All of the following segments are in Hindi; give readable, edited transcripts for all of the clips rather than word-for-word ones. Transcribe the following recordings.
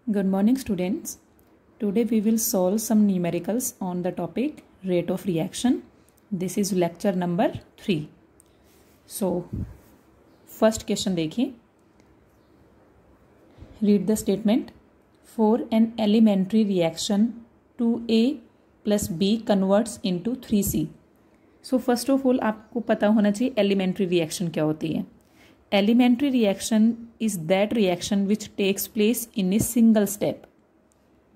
Good morning, students. Today we will solve some numericals on the topic rate of reaction. This is lecture number 3. So, first question देखिए. Read the statement. For an elementary reaction, 2A plus B converts into 3C. So, first of all आपको पता होना चाहिए elementary reaction क्या होती है. Elementary reaction is that reaction which takes place in a single step.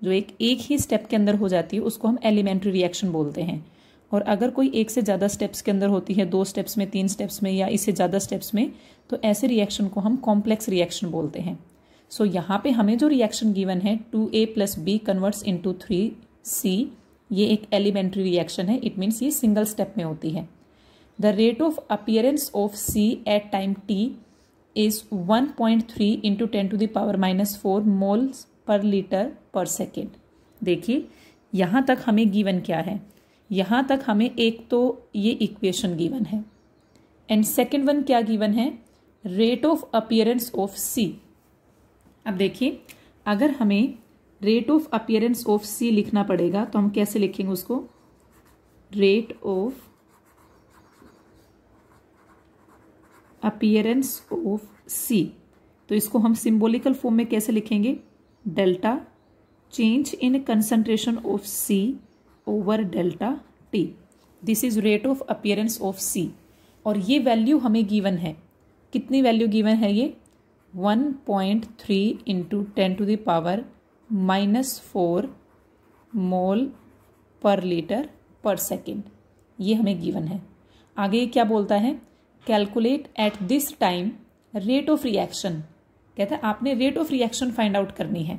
जो एक ही स्टेप के अंदर हो जाती है उसको हम एलिमेंट्री रिएक्शन बोलते हैं. और अगर कोई एक से ज़्यादा स्टेप्स के अंदर होती है, 2 स्टेप्स में, 3 स्टेप्स में या इससे ज़्यादा स्टेप्स में, तो ऐसे रिएक्शन को हम कॉम्प्लेक्स रिएक्शन बोलते हैं. सो यहाँ पे हमें जो रिएक्शन गिवन है 2A + B converts into 3C, ये एक एलिमेंट्री रिएक्शन है. इट मीन्स ये सिंगल स्टेप में होती है. The rate of appearance of C at time t is 1.3 into 10 to the power -4 moles per liter per second. देखिए यहाँ तक हमें गिवन क्या है. यहाँ तक हमें एक तो ये इक्वेशन गिवन है एंड सेकेंड वन क्या गिवन है, rate of appearance of C. अब देखिए अगर हमें rate of appearance of C लिखना पड़ेगा तो हम कैसे लिखेंगे उसको, rate of appearance of C. तो इसको हम सिंबॉलिकल फॉर्म में कैसे लिखेंगे, delta change in concentration of C over delta T. This is rate of appearance of C. और ये वैल्यू हमें गिवन है. कितनी वैल्यू गिवन है ये, 1.3 इंटू 10 टू द पावर -4 मोल पर लीटर पर सेकेंड. ये हमें गिवन है. आगे क्या बोलता है, calculate at this time rate of reaction. कहता है आपने rate of reaction find out करनी है.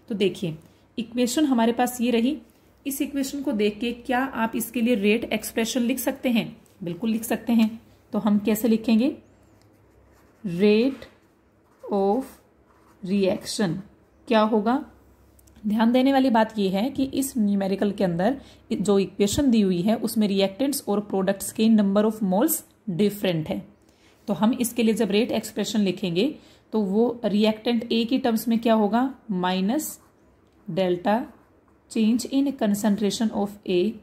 तो देखिए इक्वेशन हमारे पास ये रही. इस इक्वेशन को देख के क्या आप इसके लिए रेट एक्सप्रेशन लिख सकते हैं, बिल्कुल लिख सकते हैं. तो हम कैसे लिखेंगे, रेट ऑफ रिएक्शन क्या होगा. ध्यान देने वाली बात यह है कि इस न्यूमेरिकल के अंदर जो इक्वेशन दी हुई है उसमें रिएक्टेंट्स और प्रोडक्ट्स के नंबर ऑफ मोल्स डिफरेंट है. तो हम इसके लिए जब रेट एक्सप्रेशन लिखेंगे तो वो रिएक्टेंट ए की टर्म्स में क्या होगा, minus delta change in concentration of A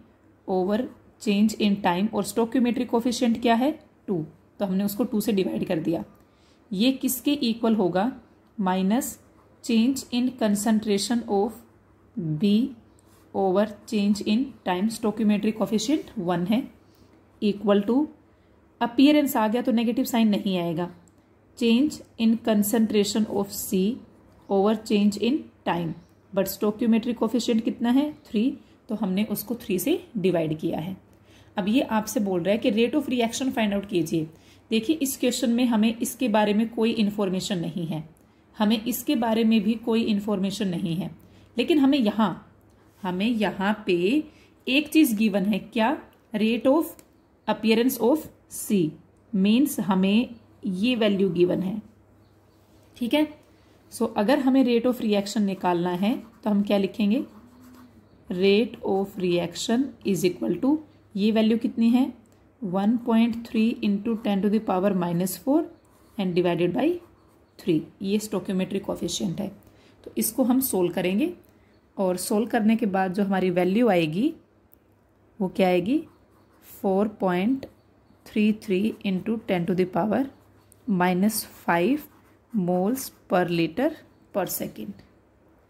over change in time, और स्टोक्योमेट्रिक कोफिशिएंट क्या है 2. तो हमने उसको 2 से डिवाइड कर दिया. ये किसके इक्वल होगा, minus change in concentration of B over change in time, stoichiometric coefficient 1 है, इक्वल टू अपीयरेंस आ गया तो नेगेटिव साइन नहीं आएगा, change in concentration of C over change in time, but stoichiometric coefficient कितना है 3, तो हमने उसको 3 से डिवाइड किया है. अब ये आपसे बोल रहा है कि rate of reaction find out कीजिए. देखिए इस क्वेश्चन में हमें इसके बारे में कोई इन्फॉर्मेशन नहीं है, हमें इसके बारे में भी कोई इन्फॉर्मेशन नहीं है, लेकिन हमें यहाँ पे एक चीज गिवन है, क्या, rate of appearance of C. Means हमें ये वैल्यू गिवन है. ठीक है. सो अगर हमें रेट ऑफ रिएक्शन निकालना है तो हम क्या लिखेंगे, rate of reaction is equal to, ये वैल्यू कितनी है 1.3 into 10 to the power -4 and divided by 3. ये स्टोक्योमेट्रिक कोफिशिएंट है. तो इसको हम सोल्व करेंगे और सोल्व करने के बाद जो हमारी वैल्यू आएगी वो क्या आएगी, 4.33 into 10 to the power -5 moles पर लीटर पर सेकेंड.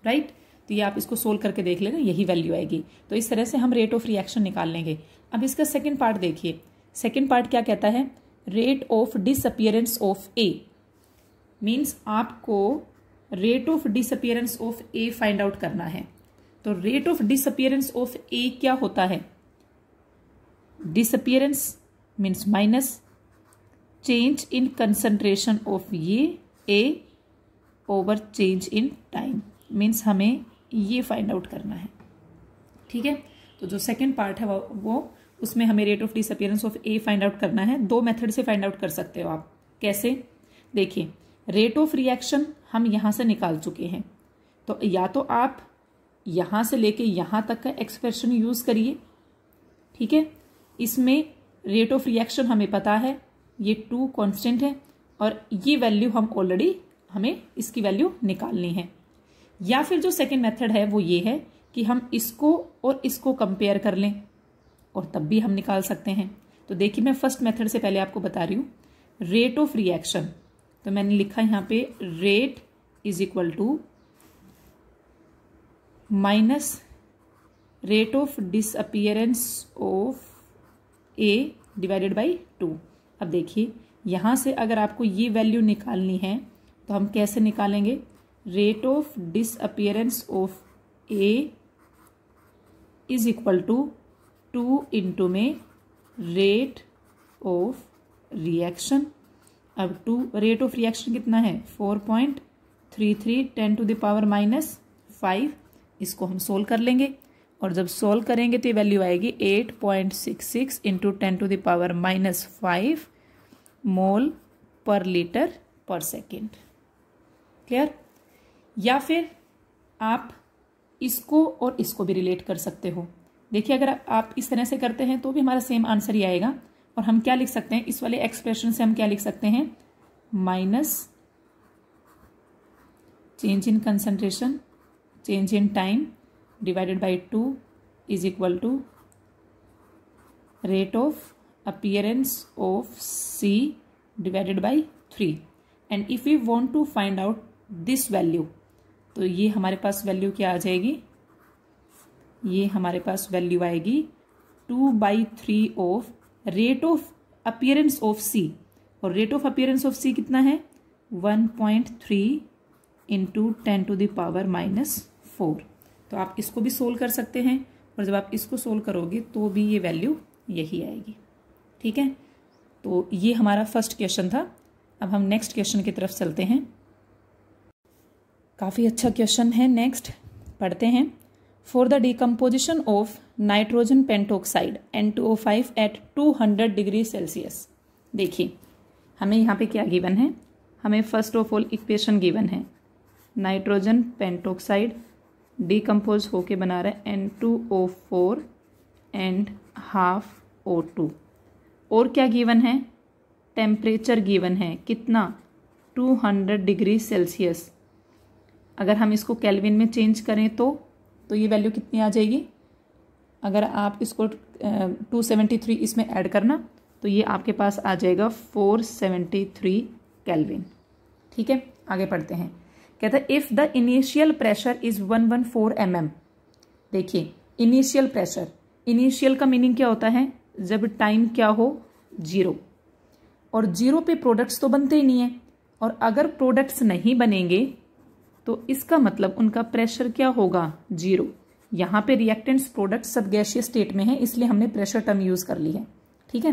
राइट. तो ये आप इसको सोल्व करके देख लेना, यही वैल्यू आएगी. तो इस तरह से हम रेट ऑफ रिएक्शन निकाल लेंगे. अब इसका सेकेंड पार्ट देखिए. सेकेंड पार्ट क्या कहता है, rate of disappearance of A. Means आपको rate of disappearance of A find out करना है. तो rate of disappearance of A क्या होता है, disappearance means minus change in concentration of ये A over change in time. Means हमें ये फाइंड आउट करना है. ठीक है. तो जो सेकंड पार्ट है वो उसमें हमें rate of disappearance of A find out करना है. 2 मेथड से फाइंड आउट कर सकते हो आप. कैसे, देखिए रेट ऑफ रिएक्शन हम यहां से निकाल चुके हैं, तो या तो आप यहां से लेके यहां तक का एक्सप्रेशन यूज करिए. ठीक है. इसमें रेट ऑफ रिएक्शन हमें पता है, ये 2 कांस्टेंट है और ये वैल्यू हम ऑलरेडी, हमें इसकी वैल्यू निकालनी है. या फिर जो सेकेंड मेथड है वो ये है कि हम इसको और इसको कंपेयर कर लें और तब भी हम निकाल सकते हैं। तो देखिए मैं फर्स्ट मेथड से पहले आपको बता रही हूँ, रेट ऑफ रिएक्शन, तो मैंने लिखा यहाँ पे rate is equal to minus rate of disappearance of A divided by 2। अब देखिए यहाँ से अगर आपको ये वैल्यू निकालनी है तो हम कैसे निकालेंगे, rate of disappearance of A is equal to 2 into में रेट ऑफ रिएक्शन। अब 2 रेट ऑफ रिएक्शन कितना है 4.33 10 टू द पावर -5। इसको हम सोल्व कर लेंगे और जब सोल्व करेंगे तो ये वैल्यू आएगी 8.66 इंटू 10 टू द पावर -5 मोल पर लीटर पर सेकेंड। क्लियर? या फिर आप इसको और इसको भी रिलेट कर सकते हो। देखिए अगर आप इस तरह से करते हैं तो भी हमारा सेम आंसर ही आएगा। और हम क्या लिख सकते हैं, इस वाले एक्सप्रेशन से हम क्या लिख सकते हैं, minus change in concentration change in time divided by 2 is equal to rate of appearance of C divided by 3। And if you want to find out this value, तो ये हमारे पास वैल्यू क्या आ जाएगी, ये हमारे पास वैल्यू आएगी 2/3 of rate of appearance of C. और rate of appearance of C कितना है 1.3 इंटू 10 टू द पावर -4। तो आप इसको भी सोल्व कर सकते हैं और जब आप इसको सोल्व करोगे तो भी ये वैल्यू यही आएगी। ठीक है, तो ये हमारा फर्स्ट क्वेश्चन था। अब हम नेक्स्ट क्वेश्चन की तरफ चलते हैं। काफ़ी अच्छा क्वेश्चन है, नेक्स्ट पढ़ते हैं। For the decomposition of nitrogen pentoxide N2O5 at 200 degree Celsius. देखिए हमें यहाँ पे क्या गिवन है, हमें first of all equation given है, नाइट्रोजन पेंटोक्साइड डिकम्पोज होके बना रहा है N2O4 एंड हाफ O2। और क्या गिवन है, टेम्परेचर गिवन है, कितना 200 डिग्री सेल्सियस। अगर हम इसको केल्विन में चेंज करें तो ये वैल्यू कितनी आ जाएगी, अगर आप इसको 273 इसमें ऐड करना तो ये आपके पास आ जाएगा 473 केल्विन। ठीक है, आगे पढ़ते हैं। कहता है if the initial pressure is 114 mm। देखिए इनिशियल प्रेशर, इनिशियल का मीनिंग क्या होता है, जब टाइम क्या हो 0, और 0 पे प्रोडक्ट्स तो बनते ही नहीं है, और अगर प्रोडक्ट्स नहीं बनेंगे तो इसका मतलब उनका प्रेशर क्या होगा 0। यहाँ पे रिएक्टेंट्स प्रोडक्ट सब गैसीय स्टेट में है, इसलिए हमने प्रेशर टर्म यूज कर ली है। ठीक है,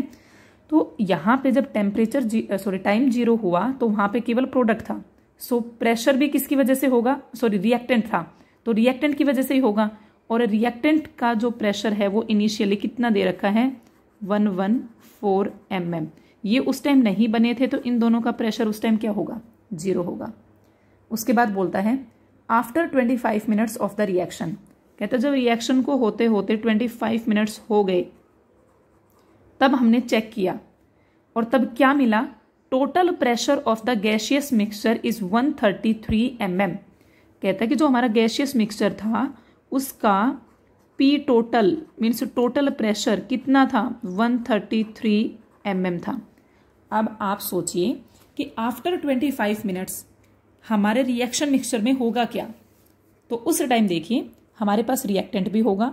तो यहाँ पे जब टेम्परेचर टाइम 0 हुआ तो वहां पे केवल प्रोडक्ट था, सो प्रेशर भी किसकी वजह से होगा, रिएक्टेंट था तो रिएक्टेंट की वजह से ही होगा। और रिएक्टेंट का जो प्रेशर है वो इनिशियली कितना दे रखा है 114 mm। ये उस टाइम नहीं बने थे तो इन दोनों का प्रेशर उस टाइम क्या होगा 0 होगा। उसके बाद बोलता है after 25 minutes of the reaction. कहता है जब रिएक्शन को होते होते 25 मिनट्स हो गए तब हमने चेक किया और तब क्या मिला, total pressure of the gaseous mixture is 133 mm। कहता है कि जो हमारा गैसियस मिक्सचर था उसका P total means total pressure कितना था 133 mm था। अब आप सोचिए कि आफ्टर 25 मिनट्स हमारे रिएक्शन मिक्सचर में होगा क्या, तो उस टाइम देखिए हमारे पास रिएक्टेंट भी होगा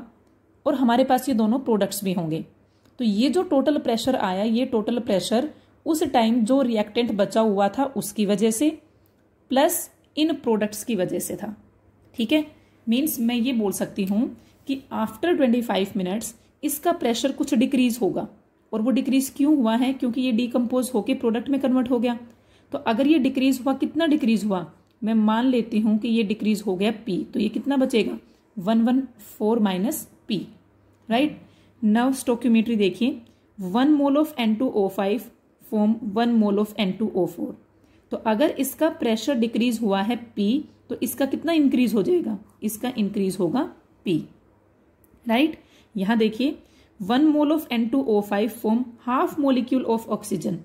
और हमारे पास ये दोनों प्रोडक्ट्स भी होंगे। तो ये जो टोटल प्रेशर आया, ये टोटल प्रेशर उस टाइम जो रिएक्टेंट बचा हुआ था उसकी वजह से प्लस इन प्रोडक्ट्स की वजह से था। ठीक है, मीन्स मैं ये बोल सकती हूं कि आफ्टर 25 मिनट्स इसका प्रेशर कुछ डिक्रीज होगा। और वो डिक्रीज क्यों हुआ है, क्योंकि ये डिकम्पोज होके प्रोडक्ट में कन्वर्ट हो गया। तो अगर ये डिक्रीज हुआ, कितना डिक्रीज हुआ, मैं मान लेती हूं कि ये डिक्रीज हो गया P, तो ये कितना बचेगा 114 माइनस P। राइट, नव स्टोक्योमेट्री देखिए, 1 mole of N2O5 form 1 mole of N2O4। तो अगर इसका प्रेशर डिक्रीज हुआ है P तो इसका कितना इंक्रीज हो जाएगा, इसका इंक्रीज होगा P। राइट, यहां देखिए 1 mole of N2O5 form half molecule of oxygen.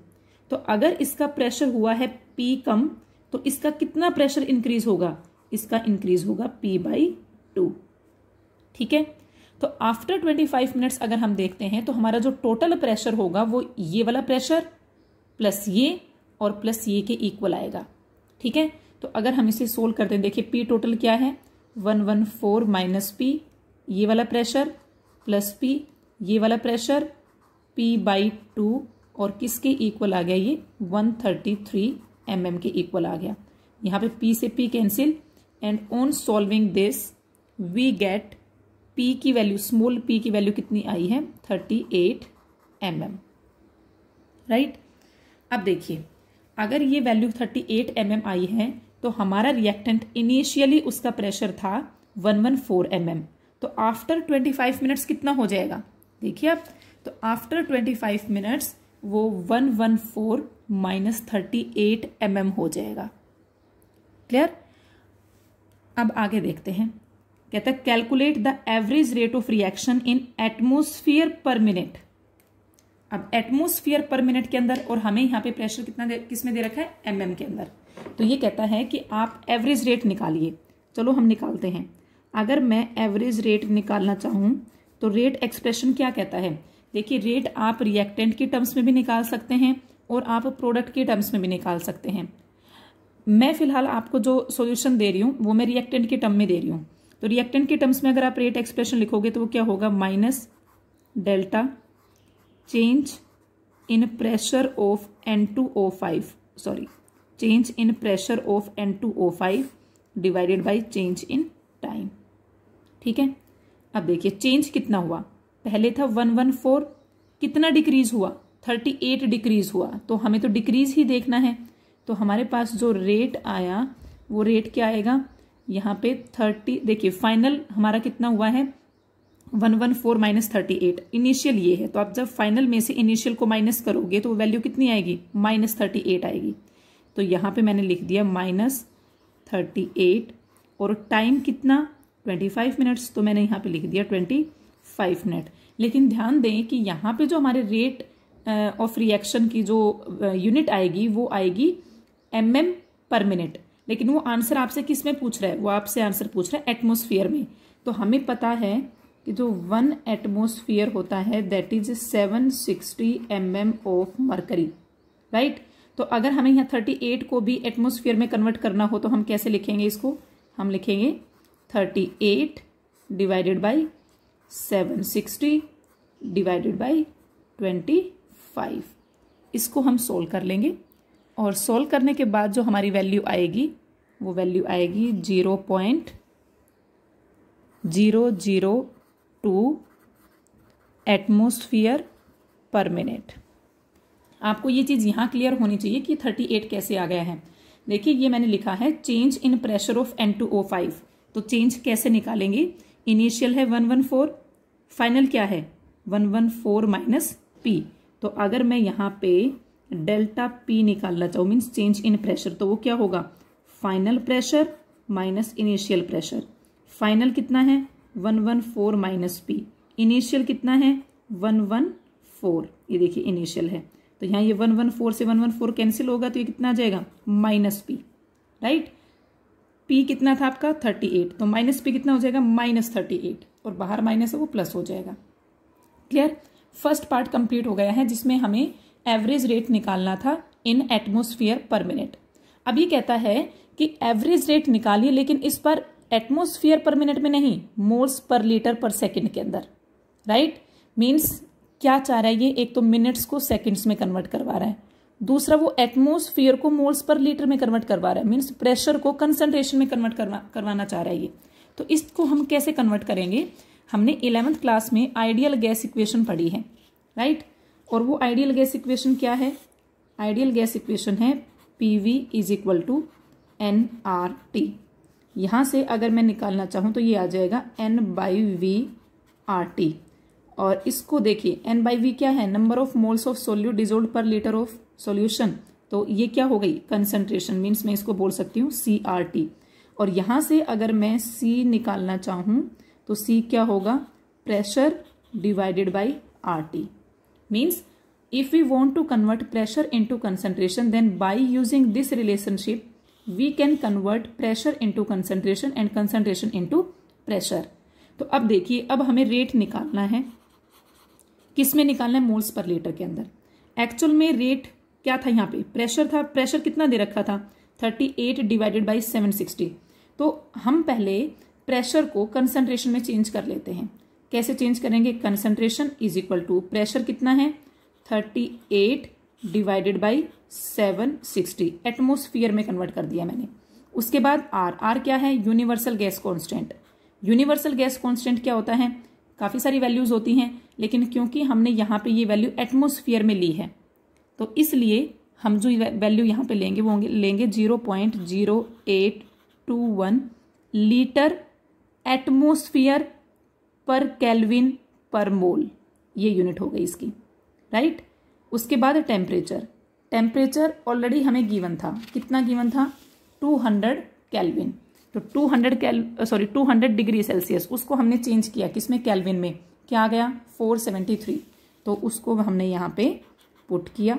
तो अगर इसका प्रेशर हुआ है P कम तो इसका कितना प्रेशर इंक्रीज होगा, इसका इंक्रीज होगा P/2। ठीक है, तो आफ्टर 25 मिनट्स अगर हम देखते हैं तो हमारा जो टोटल प्रेशर होगा वो ये वाला प्रेशर प्लस ये और प्लस ये के इक्वल आएगा। ठीक है, तो अगर हम इसे सोल्व करते हैं, देखिए P टोटल क्या है 114 माइनस P, ये वाला प्रेशर प्लस P, ये वाला प्रेशर P/2 और किसके इक्वल आ गया, ये 133 mm के इक्वल आ गया। यहाँ पे P से P cancel and on solving this we get P की वैल्यू, स्मॉल p की वैल्यू कितनी आई है 38 mm। राइट, अब देखिए अगर ये वैल्यू 38 mm आई है तो हमारा रिएक्टेंट इनिशियली उसका प्रेशर था 114 mm, तो आफ्टर 25 मिनट्स कितना हो जाएगा, देखिए आप, तो आफ्टर 25 मिनट्स वो 114 माइनस 38 mm हो जाएगा। क्लियर, अब आगे देखते हैं, कहता है calculate the average rate of reaction in atmosphere पर मिनट। अब एटमोस्फियर पर मिनट के अंदर और हमें यहाँ पे प्रेशर कितना किसमें दे रखा है, mm के अंदर, तो ये कहता है कि आप एवरेज रेट निकालिए। चलो हम निकालते हैं। अगर मैं एवरेज रेट निकालना चाहूं तो रेट एक्सप्रेशन क्या कहता है, देखिए रेट आप रिएक्टेंट के टर्म्स में भी निकाल सकते हैं और आप प्रोडक्ट के टर्म्स में भी निकाल सकते हैं। मैं फिलहाल आपको जो सॉल्यूशन दे रही हूँ वो मैं रिएक्टेंट के टर्म में दे रही हूँ, तो रिएक्टेंट के टर्म्स में अगर आप रेट एक्सप्रेशन लिखोगे तो वो क्या होगा, minus delta change in pressure of N2O5, sorry change in pressure of N2O5 divided by change in time. ठीक है, अब देखिए चेंज कितना हुआ, पहले था 114, कितना डिक्रीज हुआ 38 डिक्रीज हुआ, तो हमें तो डिक्रीज ही देखना है, तो हमारे पास जो रेट आया वो रेट क्या आएगा, यहाँ पे 30, देखिए फाइनल हमारा कितना हुआ है 114 माइनस 38, इनिशियल ये है, तो आप जब फाइनल में से इनिशियल को माइनस करोगे तो वैल्यू कितनी आएगी, -38 आएगी। तो यहाँ पे मैंने लिख दिया -38 और टाइम कितना 25 मिनट्स, तो मैंने यहाँ पे लिख दिया 25 मिनट। लेकिन ध्यान दें कि यहाँ पे जो हमारे रेट ऑफ रिएक्शन की जो यूनिट आएगी वो आएगी mm पर मिनट, लेकिन वो आंसर आपसे किस में पूछ रहा है, वो आपसे आंसर पूछ रहा है एटमोस्फियर में। तो हमें पता है कि जो 1 एटमोस्फियर होता है that is 760 mm of mercury. Right, तो अगर हमें यहाँ 38 को भी एटमोस्फियर में कन्वर्ट करना हो तो हम कैसे लिखेंगे इसको, हम लिखेंगे 38 डिवाइडेड बाई 760 डिवाइडेड बाई 25। इसको हम सोल्व कर लेंगे और सोल्व करने के बाद जो हमारी वैल्यू आएगी वो वैल्यू आएगी 0.002 एटमोस्फियर पर मिनट। आपको ये चीज़ यहाँ क्लियर होनी चाहिए कि 38 कैसे आ गया है। देखिए ये मैंने लिखा है change in pressure of N2O5, तो चेंज कैसे निकालेंगे, इनिशियल है 114, फाइनल क्या है 114 माइनस P, तो अगर मैं यहाँ पे डेल्टा P निकालना चाहूँ मीन्स चेंज इन प्रेशर, तो वो क्या होगा final pressure minus initial pressure. Final कितना है 114 माइनस P, इनिशियल कितना है 114, ये देखिए इनिशियल है, तो यहाँ ये 114 से 114 कैंसिल होगा तो ये कितना आ जाएगा -P। राइट, P कितना था आपका 38, तो -P कितना हो जाएगा -38, और बाहर माइनस है वो प्लस हो जाएगा। क्लियर, फर्स्ट पार्ट कंप्लीट हो गया है जिसमें हमें एवरेज रेट निकालना था इन एटमोस्फियर पर मिनट। अब ये कहता है कि एवरेज रेट निकालिए, लेकिन इस पर एटमोस्फियर पर मिनट में नहीं, मोल्स पर लीटर पर सेकंड के अंदर। राइट, मींस क्या चाह रहा है ये, एक तो मिनट्स को सेकंड्स में कन्वर्ट करवा रहा है, दूसरा वो एटमोस्फियर को मोल्स पर लीटर में कन्वर्ट करवा रहा है, मींस प्रेशर को कंसंट्रेशन में कन्वर्ट करवाना चाह रहा है ये। तो इसको हम कैसे कन्वर्ट करेंगे, हमने 11th क्लास में आइडियल गैस इक्वेशन पढ़ी है। राइट, और वो आइडियल गैस इक्वेशन क्या है, आइडियल गैस इक्वेशन है PV is equal to nRT। यहाँ से अगर मैं निकालना चाहूँ तो ये आ जाएगा N/V/RT, और इसको देखिए N/V क्या है, number of moles of solute dissolved पर लीटर ऑफ सॉल्यूशन, तो ये क्या हो गई कंसंट्रेशन, मीन्स मैं इसको बोल सकती हूँ CRT। और यहाँ से अगर मैं C निकालना चाहूँ तो C क्या होगा pressure divided by RT। Means if we want to convert pressure into concentration, then by using this relationship we can convert pressure into concentration and concentration into pressure. तो अब देखिए, अब हमें रेट निकालना है। किस में निकालना है? मोल्स पर लीटर के अंदर। एक्चुअल में रेट क्या था? यहाँ पे प्रेशर था। प्रेशर कितना दे रखा था? 38 डिवाइडेड बाई 760। तो हम पहले प्रेशर को कंसंट्रेशन में चेंज कर लेते हैं। कैसे चेंज करेंगे? Concentration is equal to pressure कितना है? 38 डिवाइडेड बाई 760, एटमोस्फियर में कन्वर्ट कर दिया मैंने। उसके बाद आर क्या है? Universal gas constant. Universal gas constant क्या होता है? काफी सारी वैल्यूज होती हैं, लेकिन क्योंकि हमने यहाँ पे ये वैल्यू एटमोस्फियर में ली है, तो इसलिए हम जो वैल्यू यहाँ पे लेंगे वो लेंगे 0.0821 लीटर एटमोस्फियर पर केल्विन पर मोल। ये यूनिट हो गई इसकी, राइट। उसके बाद टेम्परेचर। टेम्परेचर ऑलरेडी हमें गिवन था। कितना गिवन था? 200 केल्विन। तो 200 डिग्री सेल्सियस, उसको हमने चेंज किया किसमें? केल्विन में। क्या आ गया? 473। तो उसको हमने यहाँ पे पुट किया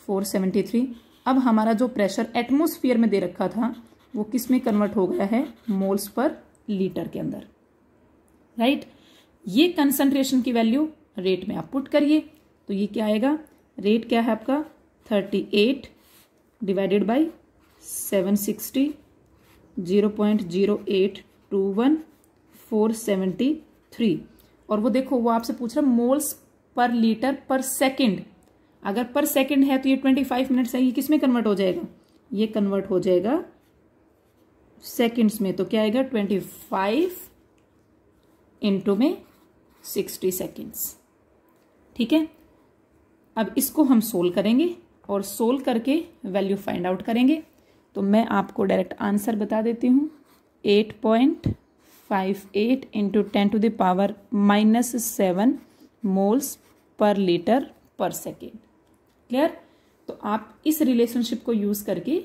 473। अब हमारा जो प्रेशर एटमोस्फियर में दे रखा था वो किस में कन्वर्ट हो गया है? मोल्स पर लीटर के अंदर, राइट। ये कंसंट्रेशन की वैल्यू रेट में आप पुट करिए, तो ये क्या आएगा? रेट क्या है आपका? 38 डिवाइडेड बाई 760, 0.0821, 473। और वो देखो, वो आपसे पूछ रहा मोल्स पर लीटर पर सेकंड। अगर पर सेकंड है तो ये 25 मिनट्स है, ये किस में कन्वर्ट हो जाएगा? ये कन्वर्ट हो जाएगा सेकंड्स में। तो क्या आएगा? 25 इंटू में 60 सेकेंड्स। ठीक है, अब इसको हम सोल्व करेंगे और सोल्व करके वैल्यू फाइंड आउट करेंगे। तो मैं आपको डायरेक्ट आंसर बता देती हूँ। 8.58 इंटू 10⁻⁻7 मोल्स पर लीटर पर सेकेंड। क्लियर? तो आप इस रिलेशनशिप को यूज करके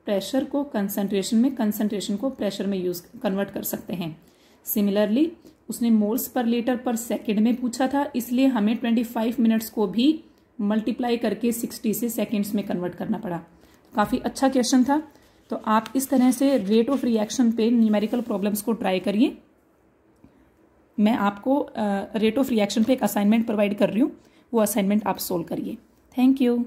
प्रेशर को कंसंट्रेशन में, कंसंट्रेशन को प्रेशर में कन्वर्ट कर सकते हैं। सिमिलरली उसने मोल्स पर लीटर पर सेकेंड में पूछा था, इसलिए हमें 25 मिनट्स को भी मल्टीप्लाई करके 60 से सेकेंड्स में कन्वर्ट करना पड़ा। काफ़ी अच्छा क्वेश्चन था। तो आप इस तरह से रेट ऑफ रिएक्शन पे न्यूमेरिकल प्रॉब्लम्स को ट्राई करिए। मैं आपको रेट ऑफ रिएक्शन पे एक असाइनमेंट प्रोवाइड कर रही हूँ, वो असाइनमेंट आप सोल्व करिए। Thank you.